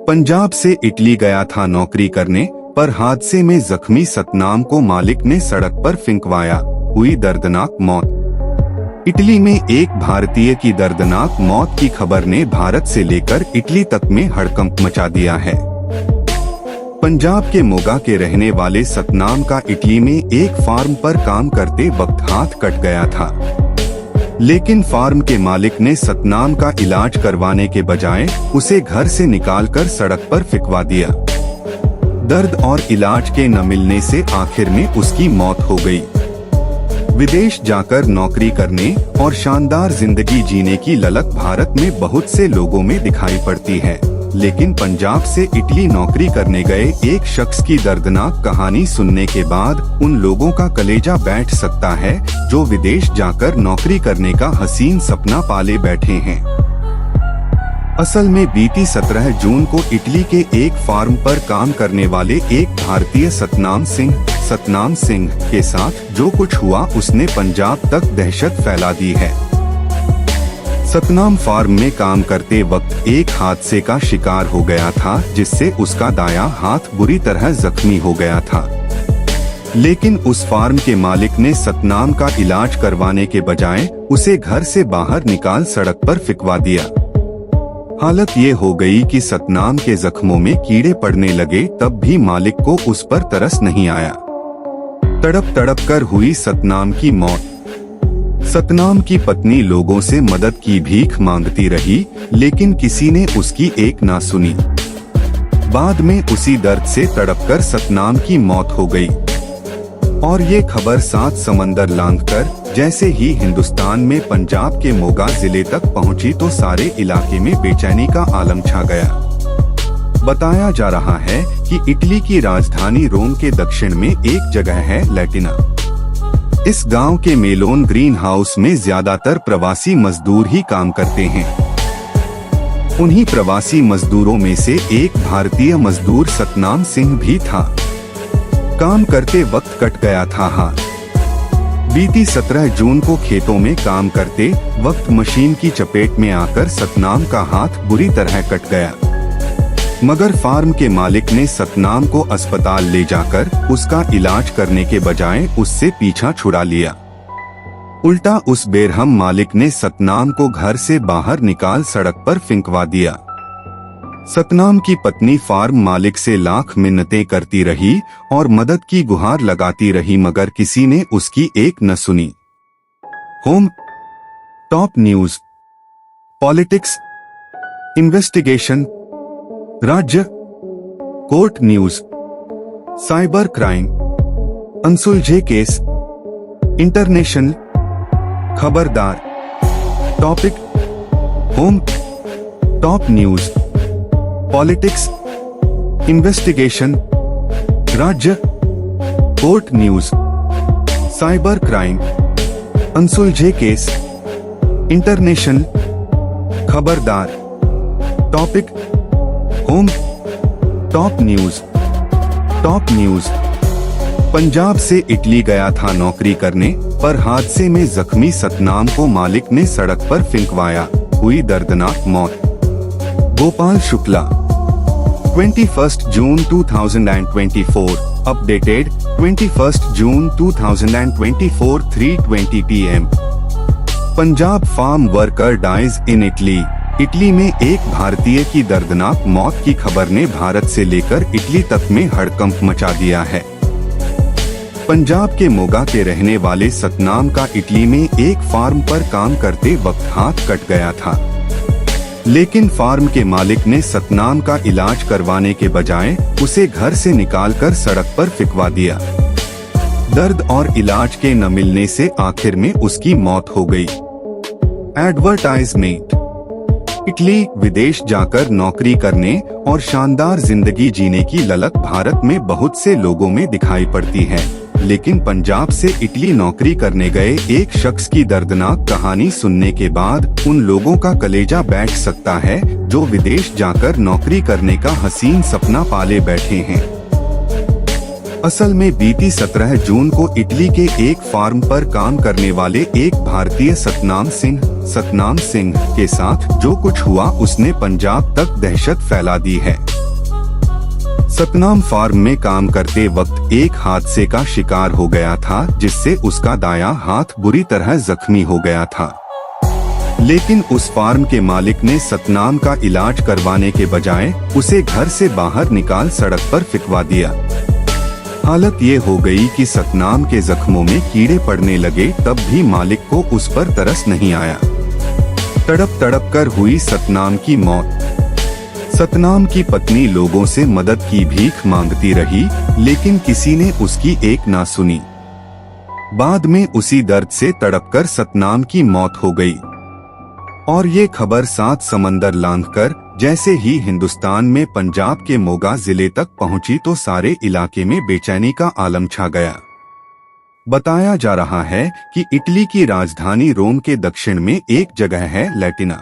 पंजाब से इटली गया था नौकरी करने, पर हादसे में जख्मी सतनाम को मालिक ने सड़क पर फेंकवाया, हुई दर्दनाक मौत। इटली में एक भारतीय की दर्दनाक मौत की खबर ने भारत से लेकर इटली तक में हड़कंप मचा दिया है। पंजाब के मोगा के रहने वाले सतनाम का इटली में एक फार्म पर काम करते वक्त हाथ कट गया था, लेकिन फार्म के मालिक ने सतनाम का इलाज करवाने के बजाय उसे घर से निकालकर सड़क पर फेंकवा दिया। दर्द और इलाज के न मिलने से आखिर में उसकी मौत हो गई। विदेश जाकर नौकरी करने और शानदार जिंदगी जीने की ललक भारत में बहुत से लोगों में दिखाई पड़ती है, लेकिन पंजाब से इटली नौकरी करने गए एक शख्स की दर्दनाक कहानी सुनने के बाद उन लोगों का कलेजा बैठ सकता है जो विदेश जाकर नौकरी करने का हसीन सपना पाले बैठे हैं। असल में बीती 17 जून को इटली के एक फार्म पर काम करने वाले एक भारतीय सतनाम सिंह के साथ जो कुछ हुआ उसने पंजाब तक दहशत फैला दी है। सतनाम फार्म में काम करते वक्त एक हादसे का शिकार हो गया था, जिससे उसका दायां हाथ बुरी तरह जख्मी हो गया था, लेकिन उस फार्म के मालिक ने सतनाम का इलाज करवाने के बजाय उसे घर से बाहर निकाल सड़क पर फेंकवा दिया। हालत ये हो गई कि सतनाम के जख्मों में कीड़े पड़ने लगे, तब भी मालिक को उस पर तरस नहीं आया। तड़प तड़प कर हुई सतनाम की मौत। सतनाम की पत्नी लोगों से मदद की भीख मांगती रही, लेकिन किसी ने उसकी एक ना सुनी। बाद में उसी दर्द से तड़पकर सतनाम की मौत हो गई। और ये खबर 7 समंदर लांघकर जैसे ही हिंदुस्तान में पंजाब के मोगा जिले तक पहुंची तो सारे इलाके में बेचैनी का आलम छा गया। बताया जा रहा है कि इटली की राजधानी रोम के दक्षिण में एक जगह है लैटिना। इस गांव के मेलोन ग्रीन हाउस में ज्यादातर प्रवासी मजदूर ही काम करते हैं। उन्हीं प्रवासी मजदूरों में से एक भारतीय मजदूर सतनाम सिंह भी था। काम करते वक्त कट गया था हाथ। बीती 17 जून को खेतों में काम करते वक्त मशीन की चपेट में आकर सतनाम का हाथ बुरी तरह कट गया, मगर फार्म के मालिक ने सतनाम को अस्पताल ले जाकर उसका इलाज करने के बजाय उससे पीछा छुड़ा लिया। उल्टा उस बेरहम मालिक ने सतनाम को घर से बाहर निकाल सड़क पर फेंकवा दिया। सतनाम की पत्नी फार्म मालिक से लाख मिन्नतें करती रही और मदद की गुहार लगाती रही, मगर किसी ने उसकी एक न सुनी। Home, top news, politics, investigation, राज्य, कोर्ट न्यूज, साइबर क्राइम, अनसुलझे केस, इंटरनेशनल, खबरदार। Topic, home, top news, politics, investigation, राज्य, कोर्ट न्यूज, साइबर क्राइम, अनसुलझे केस, इंटरनेशनल, खबरदार। Topic, home, top news. Top news. Punjab से इटली गया था नौकरी करने, पर हादसे में जख्मी सतनाम को मालिक ने सड़क पर फेंकवाया, हुई दर्दनाक मौत। Gopal Shukla, 21 June 2024, updated 21 June 2024, 3:20 PM। Punjab farm worker dies in Italy. Italy में एक भारतीय की दर्दनाक मौत की खबर ने भारत से लेकर इटली तक में हड़कंप मचा दिया है। पंजाब के मोगा के रहने वाले सतनाम का इटली में एक फार्म पर काम करते वक्त हाथ कट गया था, लेकिन फार्म के मालिक ने सतनाम का इलाज करवाने के बजाय उसे घर से निकालकर सड़क पर फेंकवा दिया। दर्द और इलाज के न मिलने से आखिर में उसकी मौत हो गई। एडवर्टाइजमेंट। इटली, विदेश जाकर नौकरी करने और शानदार जिंदगी जीने की ललक भारत में बहुत से लोगों में दिखाई पड़ती है, लेकिन पंजाब से इटली नौकरी करने गए एक शख्स की दर्दनाक कहानी सुनने के बाद उन लोगों का कलेजा बैठ सकता है जो विदेश जाकर नौकरी करने का हसीन सपना पाले बैठे हैं। असल में बीती 17 जून को इटली के एक फार्म पर काम करने वाले एक भारतीय सतनाम सिंह के साथ जो कुछ हुआ उसने पंजाब तक दहशत फैला दी है। सतनाम फार्म में काम करते वक्त एक हादसे का शिकार हो गया था, जिससे उसका दायां हाथ बुरी तरह जख्मी हो गया था। लेकिन उस फार्म के मालिक ने सतनाम का इलाज करवाने के बजाय उसे घर से बाहर निकाल सड़क पर फिकवा दिया। हालत ये हो गई कि सतनाम के जख्मों में कीड़े पड़ने लगे, तब भी मालिक को उस पर तरस नहीं आया। तड़प तड़प कर हुई सतनाम की मौत। सतनाम की पत्नी लोगों से मदद की भीख मांगती रही, लेकिन किसी ने उसकी एक ना सुनी। बाद में उसी दर्द से तड़पकर सतनाम की मौत हो गई। और ये खबर 7 समंदर लांघकर जैसे ही हिंदुस्तान में पंजाब के मोगा जिले तक पहुंची तो सारे इलाके में बेचैनी का आलम छा गया। बताया जा रहा है कि इटली की राजधानी रोम के दक्षिण में एक जगह है लैटिना।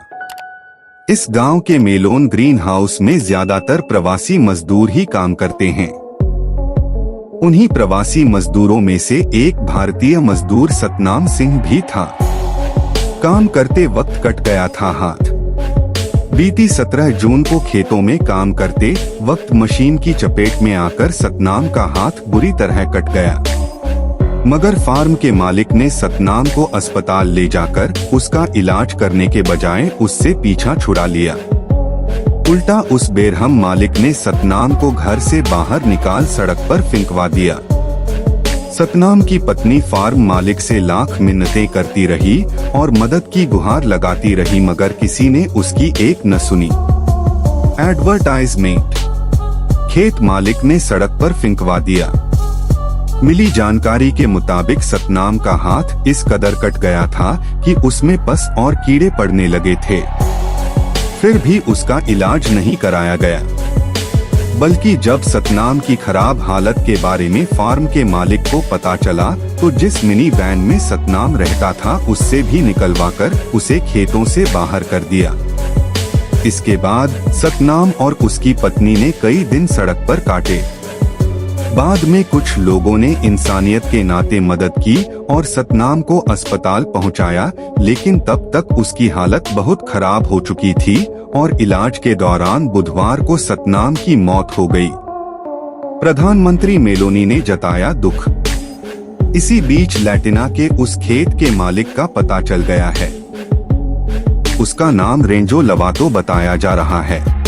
इस गांव के मेलोन ग्रीन हाउस में ज्यादातर प्रवासी मजदूर ही काम करते हैं। उन्हीं प्रवासी मजदूरों में से एक भारतीय मजदूर सतनाम सिंह भी था। काम करते वक्त कट गया था हाथ। बीती 17 जून को खेतों में काम करते वक्त मशीन की चपेट में आकर सतनाम का हाथ बुरी तरह कट गया, मगर फार्म के मालिक ने सतनाम को अस्पताल ले जाकर उसका इलाज करने के बजाय उससे पीछा छुड़ा लिया। उल्टा उस बेरहम मालिक ने सतनाम को घर से बाहर निकाल सड़क पर फिंकवा दिया। सतनाम की पत्नी फार्म मालिक से लाख मिन्नतें करती रही और मदद की गुहार लगाती रही, मगर किसी ने उसकी एक न सुनी। एडवर्टाइजमेंट। खेत मालिक ने सड़क पर फिंकवा दिया। मिली जानकारी के मुताबिक सतनाम का हाथ इस कदर कट गया था कि उसमें पस और कीड़े पड़ने लगे थे। फिर भी उसका इलाज नहीं कराया गया, बल्कि जब सतनाम की खराब हालत के बारे में फार्म के मालिक को पता चला तो जिस मिनी वैन में सतनाम रहता था उससे भी निकलवाकर उसे खेतों से बाहर कर दिया। इसके बाद सतनाम और उसकी पत्नी ने कई दिन सड़क पर काटे। बाद में कुछ लोगों ने इंसानियत के नाते मदद की और सतनाम को अस्पताल पहुंचाया, लेकिन तब तक उसकी हालत बहुत खराब हो चुकी थी और इलाज के दौरान बुधवार को सतनाम की मौत हो गई। प्रधानमंत्री मेलोनी ने जताया दुख। इसी बीच लैटिना के उस खेत के मालिक का पता चल गया है। उसका नाम रेंजो लवातो बताया जा रहा है।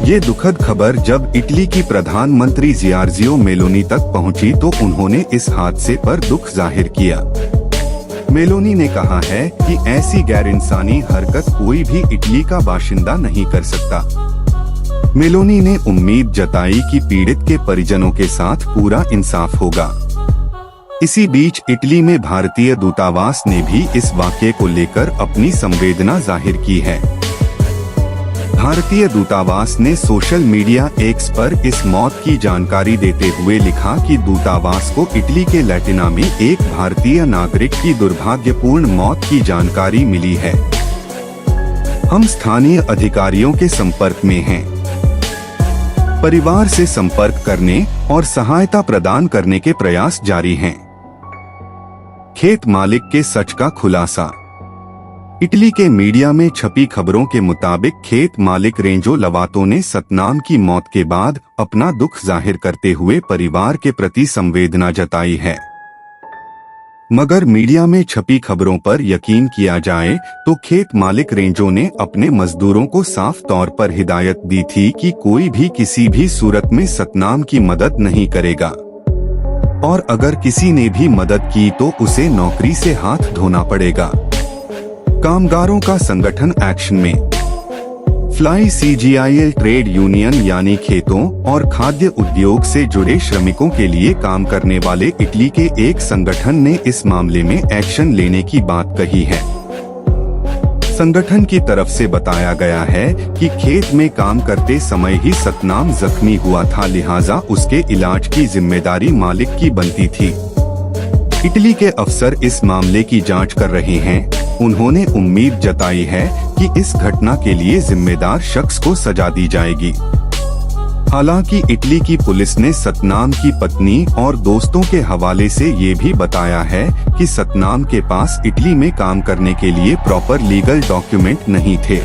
ये दुखद खबर जब इटली की प्रधानमंत्री जियोर्जियो मेलोनी तक पहुंची तो उन्होंने इस हादसे पर दुख जाहिर किया। मेलोनी ने कहा है कि ऐसी गैर इंसानी हरकत कोई भी इटली का बाशिंदा नहीं कर सकता। मेलोनी ने उम्मीद जताई कि पीड़ित के परिजनों के साथ पूरा इंसाफ होगा। इसी बीच इटली में भारतीय दूतावास ने भी इस वाक़ये को लेकर अपनी संवेदना जाहिर की है। भारतीय दूतावास ने सोशल मीडिया एक्स पर इस मौत की जानकारी देते हुए लिखा कि दूतावास को इटली के लैटिना में एक भारतीय नागरिक की दुर्भाग्यपूर्ण मौत की जानकारी मिली है। हम स्थानीय अधिकारियों के संपर्क में हैं। परिवार से संपर्क करने और सहायता प्रदान करने के प्रयास जारी हैं। खेत मालिक के सच का खुलासा। इटली के मीडिया में छपी खबरों के मुताबिक खेत मालिक रेंजो लवातो ने सतनाम की मौत के बाद अपना दुख जाहिर करते हुए परिवार के प्रति संवेदना जताई है। मगर मीडिया में छपी खबरों पर यकीन किया जाए तो खेत मालिक रेंजो ने अपने मजदूरों को साफ तौर पर हिदायत दी थी कि कोई भी किसी भी सूरत में सतनाम की मदद नहीं करेगा, और अगर किसी ने भी मदद की तो उसे नौकरी से हाथ धोना पड़ेगा। कामगारों का संगठन एक्शन में। फ्लाई CGIL ट्रेड यूनियन यानी खेतों और खाद्य उद्योग से जुड़े श्रमिकों के लिए काम करने वाले इटली के एक संगठन ने इस मामले में एक्शन लेने की बात कही है। संगठन की तरफ से बताया गया है कि खेत में काम करते समय ही सतनाम जख्मी हुआ था, लिहाजा उसके इलाज की जिम्मेदारी मालिक की बनती थी। इटली के अफसर इस मामले की जांच कर रहे हैं। उन्होंने उम्मीद जताई है कि इस घटना के लिए जिम्मेदार शख्स को सजा दी जाएगी। हालांकि इटली की पुलिस ने सतनाम की पत्नी और दोस्तों के हवाले से ये भी बताया है कि सतनाम के पास इटली में काम करने के लिए प्रॉपर लीगल डॉक्यूमेंट नहीं थे।